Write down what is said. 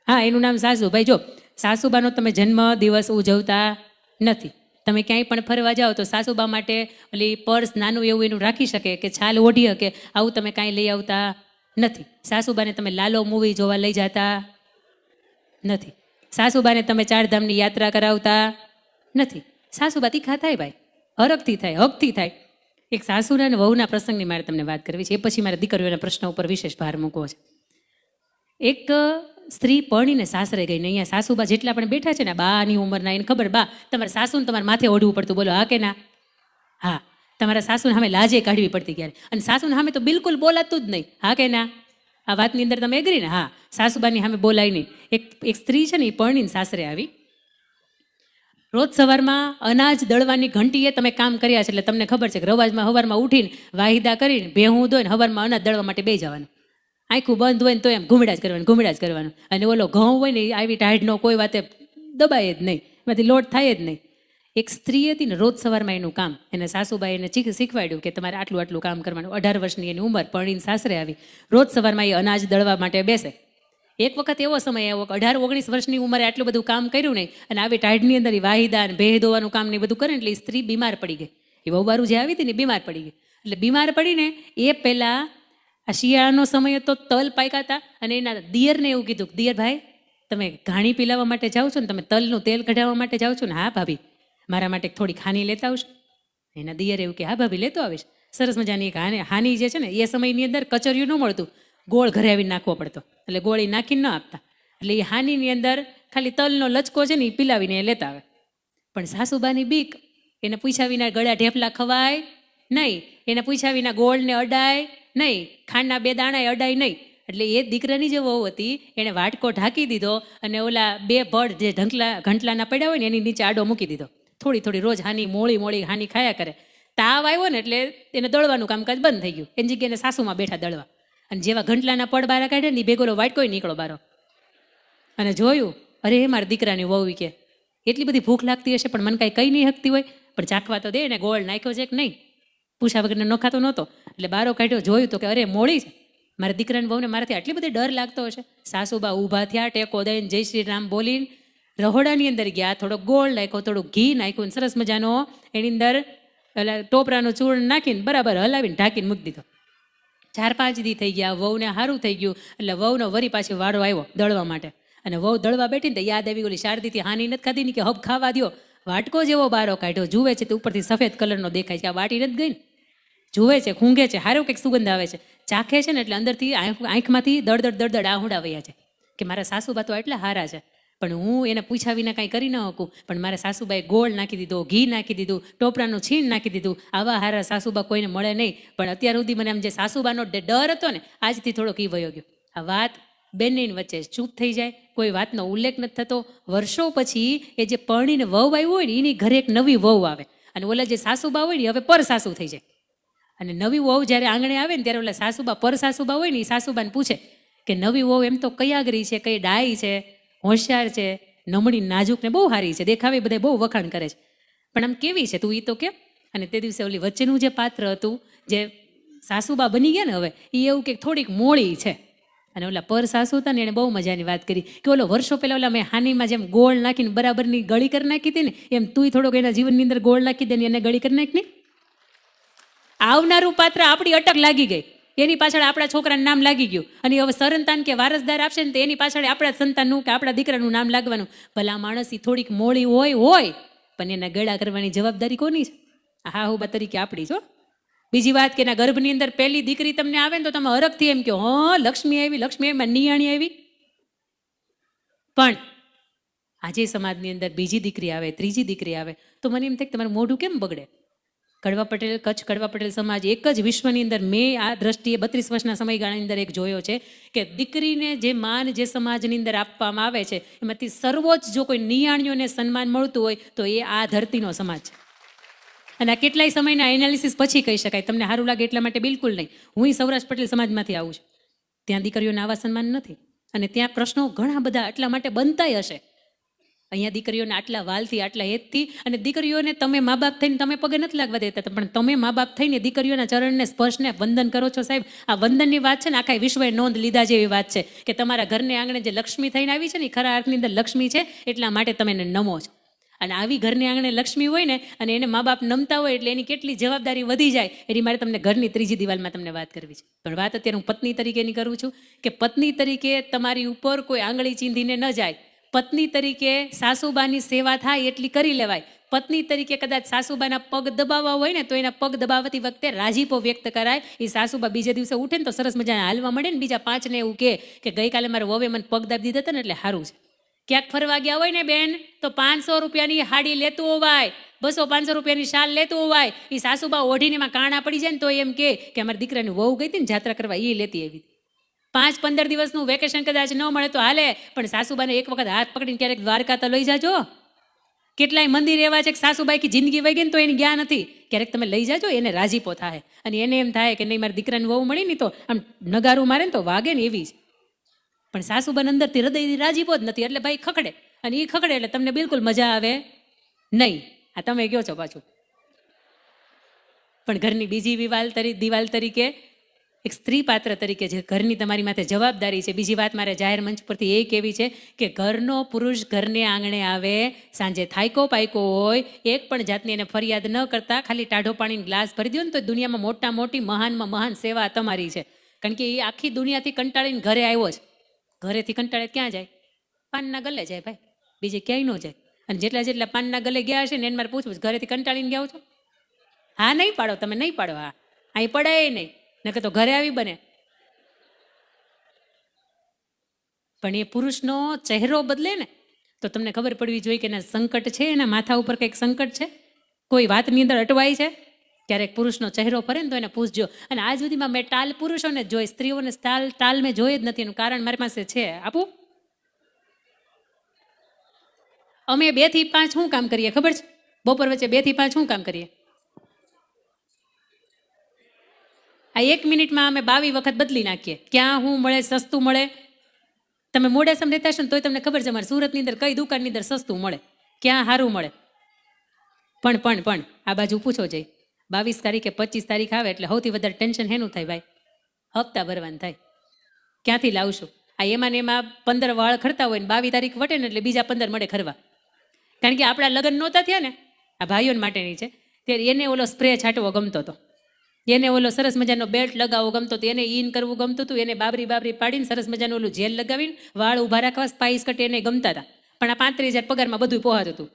હા, એનું નામ સાસુ. ભાઈ જો, સાસુબાનો તમે જન્મ દિવસ ઉજવતા નથી. તમે ક્યાંય પણ ફરવા જાઓ તો સાસુબા માટે ઓલી પર્સ નાનું એવું એનું રાખી શકે કે છાલ ઓઢી શકે, આવું તમે કાંઈ લઈ આવતા નથી. સાસુબાને તમે લાલો મૂવી જોવા લઈ જતા નથી. સાસુબાને તમે ચારધામની યાત્રા કરાવતા નથી. સાસુબા તીખા થાય ભાઈ, હરખથી થાય, હકથી થાય. એક સાસુના અને વહુના પ્રસંગની મારે તમને વાત કરવી છે. એ પછી મારે દીકરીઓના પ્રશ્ન ઉપર વિશેષ ભાર મૂકવો છે. એક સ્ત્રી પરણીને સાસરે ગઈ ને અહીંયા સાસુબા જેટલા પણ બેઠા છે ને, બાની ઉંમરના, એને ખબર, બા તમારા સાસુને તમારા માથે ઓઢવું પડતું, બોલો હા કે ના? હા. તમારા સાસુને સામે લાજે કાઢવી પડતી ક્યારે, અને સાસુને સામે તો બિલકુલ બોલાતું જ નહીં, હા કે ના? આ વાતની અંદર તમે એગ્રી ને? હા. સાસુબાની સામે બોલાય નહીં. એક સ્ત્રી છે ને, એ પરણીને સાસરે આવી. રોજ સવારમાં અનાજ દળવાની ઘંટીએ તમે કામ કર્યા છે એટલે તમને ખબર છે કે સવારમાં ઉઠીને વાહિદા કરીને ભેહું દોઈને સવારમાં અનાજ દળવા માટે બે જવાનું. આખું બંધ હોય ને તો એમ ઘૂમડા જ કરવાનું. અને ઓલો ઘઉં હોય ને આવી ટાઢનો કોઈ વાતે દબાય જ નહીં, એમાંથી લોટ થાય જ નહીં. એક સ્ત્રી હતી ને, રોજ સવારમાં એનું કામ, એને સાસુબાઈ એને શીખવાડ્યું કે તમારે આટલું કામ કરવાનું. 18 વર્ષની એની ઉંમર, પરણીને સાસરે આવી. રોજ સવારમાં એ અનાજ દળવા માટે બેસે. એક વખત એવો સમય આવ્યો કે 18-19 વર્ષની ઉંમરે આટલું બધું કામ કર્યું નહીં, અને આવી ટાઢની અંદર વાહિદા ને ભેહ દોવાનું કામ ને બધું કરે, એટલે એ સ્ત્રી બીમાર પડી ગઈ. એ વહુબારું જે આવી હતી ને, બીમાર પડી ગઈ. એટલે બીમાર પડીને એ પહેલાં આ શિયાળાનો સમય હતો, તલ પાક્યા હતા, અને એના દિયરને એવું કીધું કે દિયર ભાઈ, તમે ઘાણી પીલાવવા માટે જાઓ છો ને, તમે તલનું તેલ કઢાવવા માટે જાઓ છો ને? હા ભાભી, મારા માટે થોડી હાની લેતા આવશો? એના દિયર એવું કે હા ભાભી, લેતો આવીશ. સરસ મજાની એક હાની જે છે ને, એ સમયની અંદર કચરિયું ન મળતું, ગોળ ઘરે આવીને નાખવો પડતો, એટલે ગોળી નાખીને ન આપતા. એટલે એ હાનીની અંદર ખાલી તલનો લચકો છે ને, એ પીલાવીને એ લેતા આવે. પણ સાસુબાની બીક, એને પૂછ્યા વિના ગળા ઢેફલા ખવાય નહીં, એને પૂછ્યા વિના ગોળને અડાય નહીં, ખાંડના 2 દાણા અડાય નહીં. એટલે એ દીકરાની જે વહુ હતી, એને વાટકો ઢાંકી દીધો, અને ઓલા 2 ભડ જે ઘંટલાના પડ્યા હોય ને, એની નીચે આડો મૂકી દીધો. થોડી રોજ હાની મોળી હાની ખાયા કરે. તાવ આવ્યો ને એટલે એને દળવાનું કામકાજ બંધ થઈ ગયું. એની જગ્યાએ સાસુમાં બેઠા દળવા. અને જેવા ઘંટલાના પડ બારા કાઢે ને, ભેગોલો વાટકોય નીકળો બારો. અને જોયું, અરે મારા દીકરાની વહુ કે એટલી બધી ભૂખ લાગતી હશે, પણ મને કાંઈ કહી નહીં શકતી હોય, પણ ચાખવા તો દે ને, ગોળ નાખ્યો છે કે નહીં? પૂછા વગરને નોખાતો નહોતો. એટલે બારો કાઢ્યો, જોયું તો કે અરે મોળી છે. મારા દીકરાની વહુને મારાથી આટલી બધી ડર લાગતો હશે. સાસુબા ઊભા થયા, ટેકો દઈને જય શ્રી રામ બોલીને રહોડાની અંદર ગયા, થોડો ગોળ નાખ્યો, થોડું ઘી નાખ્યું, સરસ મજાનો એની અંદર ટોપરાનું ચૂર્ણ નાખીને બરાબર હલાવીને ઢાંકીને મૂકી દીધો. 4-5 દી થઈ ગયા, વહુને સારું થઈ ગયું. એટલે વહુનો વરી પાછી વારો આવ્યો દળવા માટે. અને વહુ દળવા બેઠી ને તો યાદ આવી, ઓલી શારદીથી હાની નથી ખાધી ને, કે હબ ખાવા દો. વાટકો જેવો બારો કાઢ્યો, જુએ છે તો ઉપરથી સફેદ કલરનો દેખાય છે, આ વાટી નથી ગઈ ને. જુએ છે, ખૂંગે છે, હારો કંઈક સુગંધ આવે છે, ચાખે છે ને, એટલે અંદરથી આંખમાંથી દળદડ આહુડા વયા છે કે મારા સાસુબા તો એટલા હારા છે. પણ હું એને પૂછ્યા વિના કાંઈ કરી ન શકું. પણ મારા સાસુબાએ ગોળ નાખી દીધો, ઘી નાખી દીધું, ટોપરાનું છીણ નાખી દીધું. આવા હારા સાસુબા કોઈને મળે નહીં. પણ અત્યાર સુધી મને આમ જે સાસુબાનો ડર હતો ને, આજથી થોડોક ઈ વયો ગયો. આ વાત બંનેની વચ્ચે ચૂપ થઈ જાય, કોઈ વાતનો ઉલ્લેખ નથી થતો. વર્ષો પછી એ જે પરણીને વહુ આવ્યું હોય ને, એની ઘરે એક નવી વહુ આવે, અને ઓલા જે સાસુબા હોય ને, હવે પર સાસુ થઈ જાય. અને નવી વહુ જ્યારે આંગણે આવે ને, ત્યારે ઓલા સાસુબા પર સાસુબા હોય ને, એ સાસુબાને પૂછે કે નવી વહુ એમ તો કઈ આગરી છે, કઈ ડાઈ છે, હોશિયાર છે, નમણી નાજુક ને બહુ સારી છે, દેખાવે બધા બહુ વખાણ કરે છે, પણ આમ કેવી છે તું, એ તો કે. અને તે દિવસે ઓલી વચ્ચેનું જે પાત્ર હતું, જે સાસુબા બની ગયા ને હવે, એ એવું કે થોડીક મોળી છે. અને ઓલા પર સાસુ હતા ને, એને બહુ મજાની વાત કરી કે ઓલો વર્ષો પહેલા ઓલા મેં હાનીમાં જેમ ગોળ નાખીને બરાબરની ગળી કરી નાખી હતી ને, એમ તું થોડોક એના જીવનની અંદર ગોળ નાખી દે ને, એને ગળી કરી નાખ ને. આવનારું પાત્ર આપણી અટક લાગી ગઈ, એની પાછળ આપણા છોકરાનું નામ લાગી ગયું, અને હવે સંતાન કે વારસદાર આપશે ને, તો એની પાછળ આપણા સંતાનનું કે આપણા દીકરાનું નામ લાગવાનું. ભલા માણસ એ થોડીક મોળી હોય, પણ એના ગળા કરવાની જવાબદારી કોની છે? હા હું તરીકે આપણી છો. બીજી વાત કે એના ગર્ભની અંદર પહેલી દીકરી તમને આવે ને, તો તમે હરખથી એમ કહો, હા લક્ષ્મી આવી, લક્ષ્મી એમાં નિયાણી આવી. પણ આજે સમાજની અંદર બીજી દીકરી આવે, ત્રીજી દીકરી આવે, તો મને એમ થાય કે તમારું મોઢું કેમ બગડે? કચ્છ કડવા પટેલ સમાજ એક જ વિશ્વની અંદર, મેં આ દ્રષ્ટિએ 32 વર્ષના સમયગાળાની અંદર એક જોયો છે કે દીકરીને જે માન જે સમાજની અંદર આપવામાં આવે છે, એમાંથી સર્વોચ્ચ જો કોઈ નિયાણીઓને સન્માન મળતું હોય તો એ આ ધરતીનો સમાજ છે. અને આ કેટલાય સમયના એનાલિસિસ પછી કહી શકાય. તમને સારું લાગે એટલા માટે બિલકુલ નહીં. હું સૌરાષ્ટ્ર પટેલ સમાજમાંથી આવું છું, ત્યાં દીકરીઓને આવા સન્માન નથી, અને ત્યાં પ્રશ્નો ઘણા બધા એટલા માટે બનતાય હશે. અહીંયા દીકરીઓને આટલા વાલથી આટલા હેતથી, અને દીકરીઓને તમે મા બાપ થઈને તમે પગે નથી લાગવા દેતા, પણ તમે મા બાપ થઈને દીકરીઓના ચરણને સ્પર્શને વંદન કરો છો સાહેબ. આ વંદનની વાત છે ને આખા વિશ્વએ નોંધ લીધા જેવી વાત છે કે તમારા ઘરને આંગણે જે લક્ષ્મી થઈને આવી છે ને એ ખરા અર્થની અંદર લક્ષ્મી છે, એટલા માટે તમે એને નમો છો. અને આવી ઘરની આંગણે લક્ષ્મી હોય ને અને એને મા બાપ નમતા હોય એટલે એની કેટલી જવાબદારી વધી જાય, એની મારે તમને ઘરની ત્રીજી દિવાલમાં તમને વાત કરવી છે. પણ વાત અત્યારે હું પત્ની તરીકેની કરું છું કે પત્ની તરીકે તમારી ઉપર કોઈ આંગળી ચીંધીને ન જાય. પત્ની તરીકે સાસુબાની સેવા થાય એટલી કરી લેવાય. પત્ની તરીકે કદાચ સાસુબાના પગ દબાવવા હોય ને તો એના પગ દબાવતી વખતે રાજીપો વ્યક્ત કરાય. એ સાસુબા બીજે દિવસે ઉઠે ને તો સરસ મજાના હાલવા મળે ને બીજા 5 ને એવું કે ગઈકાલે મારા વવે મને પગ દાબી દીધા હતા ને એટલે સારું છે. ક્યાંક ફરવા ગયા હોય ને બેન તો 500 રૂપિયાની હાડી લેતું હોવાય, 200-500 રૂપિયાની શાલ લેતું હોવાય. એ સાસુબા ઓઢીને એમાં કાણા પડી જાય ને તો એમ કે અમારી દીકરાની વહુ ગઈ હતી ને જાત્રા કરવા, એ લેતી આવી. 5-15 દિવસનું વેકેશન કદાચ ન મળે તો હાલે, પણ સાસુબાને એક વખત હાથ પકડીને ક્યારેક દ્વારકા તો લઈ જાજો. કેટલાય મંદિર એવા છે કે સાસુબાઈ કી જિંદગી વહી ગઈ ને તો એની જ્ઞાન નથી, ક્યારેક તમે લઈ જાજો, એને રાજીપો થાય અને એને એમ થાય કે નહીં મારી દીકરાની વહુ મળી ને તો આમ નગારું મારે ને તો વાગે ને એવી છે. પણ સાસુબાન અંદરથી હૃદયથી રાજીપો જ નથી એટલે ભાઈ ખખડે, અને એ ખખડે એટલે તમને બિલકુલ મજા આવે નહીં. આ તમે કહો છો પાછું. પણ ઘરની બીજી દિવાલ તરીકે એક સ્ત્રી પાત્ર તરીકે જે ઘરની તમારી માથે જવાબદારી છે. બીજી વાત મારે જાહેર મંચ પરથી એ કહેવી છે કે ઘરનો પુરુષ ઘરને આંગણે આવે, સાંજે થાયકો પાયકો હોય, એક પણ જાતની એને ફરિયાદ ન કરતા ખાલી ટાઢો પાણીનો ગ્લાસ ભરી દો ને તો દુનિયામાં મોટી મહાનમાં મહાન સેવા તમારી છે. કારણ કે એ આખી દુનિયાથી કંટાળીને ઘરે આવ્યો છે. ઘરેથી કંટાળે ક્યાં જાય? પાનના ગલે જાય ભાઈ, બીજે ક્યાંય ન જાય. અને જેટલા પાનના ગલે ગયા હશે ને એને મારે પૂછવું ઘરેથી કંટાળીને ગયા છો? હા નહીં પાડો, તમે નહીં પાડો, હા અહીં પડાય નહીં, નકર તો ઘરે આવી બને. પણ એ પુરુષનો ચહેરો બદલે ને તો તમને ખબર પડવી જોઈએ કે એના સંકટ છે, એના માથા ઉપર કંઈક સંકટ છે, કોઈ વાતની અંદર અટવાય છે. ક્યારેક પુરુષનો ચહેરો ફરે ને તો એને પૂછજો. અને આજ સુધીમાં મેં ટાલ પુરુષોને જ જોઈ, સ્ત્રીઓને ટાલ મેં જોઈ જ નથી. એનું કારણ મારી પાસે છે, આપું? અમે 2 થી 5 શું કામ કરીએ ખબર છે? બપોર વચ્ચે 2 થી 5 શું કામ કરીએ? આ 1 મિનિટમાં અમે 22 વખત બદલી નાખીએ. ક્યાં શું મળે, સસ્તું મળે. તમે મોડાસામાં રહેતા હશો ને તોય તમને ખબર છે અમારે સુરતની અંદર કઈ દુકાનની અંદર સસ્તું મળે, ક્યાં સારું મળે. પણ આ બાજુ પૂછો જઈ, 22 તારીખે 25 તારીખ આવે એટલે સૌથી વધારે ટેન્શન હેનું થાય ભાઈ? હપ્તા ભરવાનું થાય. ક્યાંથી લાવશું? આ એમાં 15 વાળ ખરતા હોય ને 22 તારીખ વટે ને એટલે બીજા 15 મળે ખરવા. કારણ કે આપણા લગ્ન નહોતા થયા ને, આ ભાઈઓ માટેની છે, ત્યારે એને ઓલો સ્પ્રે છાંટવો ગમતો હતો, એને ઓલો સરસ મજાનો બેલ્ટ લગાવવો ગમતો હતો, એને ઈન કરવું ગમતું હતું, એને બાબરી પાડીને સરસ મજાનું ઓલું જેલ લગાવીને વાળ ઊભા રાખવા સ્પાઈસ કટ એને ગમતા હતા. પણ આ 35,000 પગારમાં બધું પોહાતું હતું.